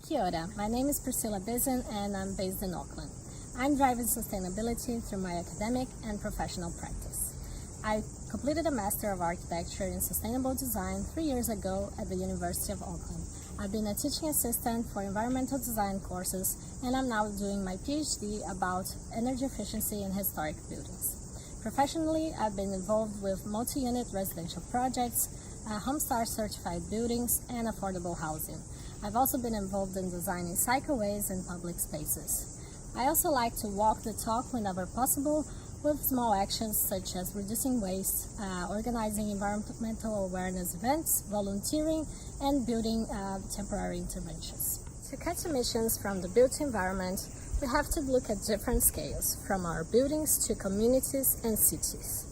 Kia ora, my name is Priscila Besen and I'm based in Auckland. I'm driving sustainability through my academic and professional practice. I completed a Master of Architecture in Sustainable Design 3 years ago at the University of Auckland. I've been a teaching assistant for environmental design courses and I'm now doing my PhD about energy efficiency in historic buildings. Professionally, I've been involved with multi-unit residential projects, Homestar certified buildings, and affordable housing. I've also been involved in designing cycleways and public spaces. I also like to walk the talk whenever possible with small actions such as reducing waste, organizing environmental awareness events, volunteering, and building temporary interventions. To cut emissions from the built environment, we have to look at different scales, from our buildings to communities and cities.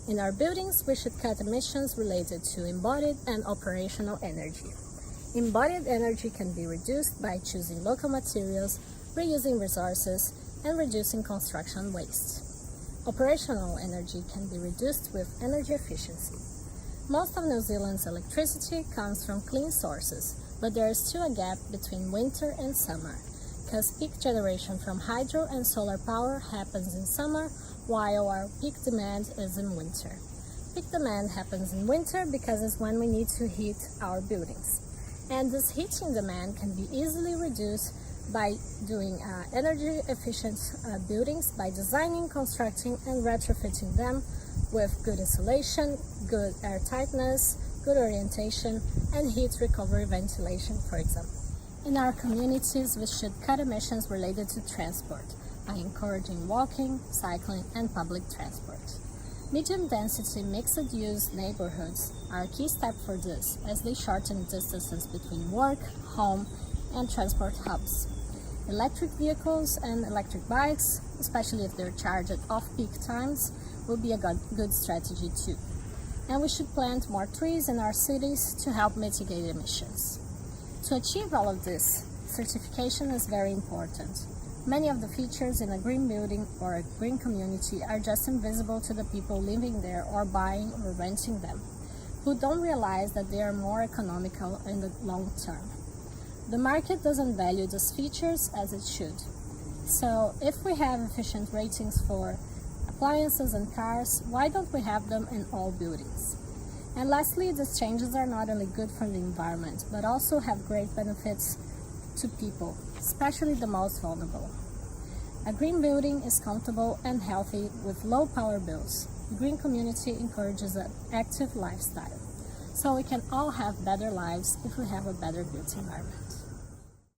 In our buildings, we should cut emissions related to embodied and operational energy. Embodied energy can be reduced by choosing local materials, reusing resources, and reducing construction waste. Operational energy can be reduced with energy efficiency. Most of New Zealand's electricity comes from clean sources, but there is still a gap between winter and summer, because peak generation from hydro and solar power happens in summer, while our peak demand is in winter. Peak demand happens in winter because it's when we need to heat our buildings. And this heating demand can be easily reduced by doing energy efficient buildings, by designing, constructing, and retrofitting them with good insulation, good air tightness, good orientation, and heat recovery ventilation, for example. In our communities, we should cut emissions related to transport by encouraging walking, cycling, and public transport. Medium-density mixed-use neighborhoods are a key step for this, as they shorten distances between work, home, and transport hubs. Electric vehicles and electric bikes, especially if they're charged at off-peak times, will be a good strategy too. And we should plant more trees in our cities to help mitigate emissions. To achieve all of this, certification is very important. Many of the features in a green building or a green community are just invisible to the people living there or buying or renting them, who don't realize that they are more economical in the long term. The market doesn't value these features as it should. So if we have efficient ratings for appliances and cars, why don't we have them in all buildings? And lastly, these changes are not only good for the environment, but also have great benefits to people, especially the most vulnerable. A green building is comfortable and healthy with low power bills. The green community encourages an active lifestyle. So we can all have better lives if we have a better built environment.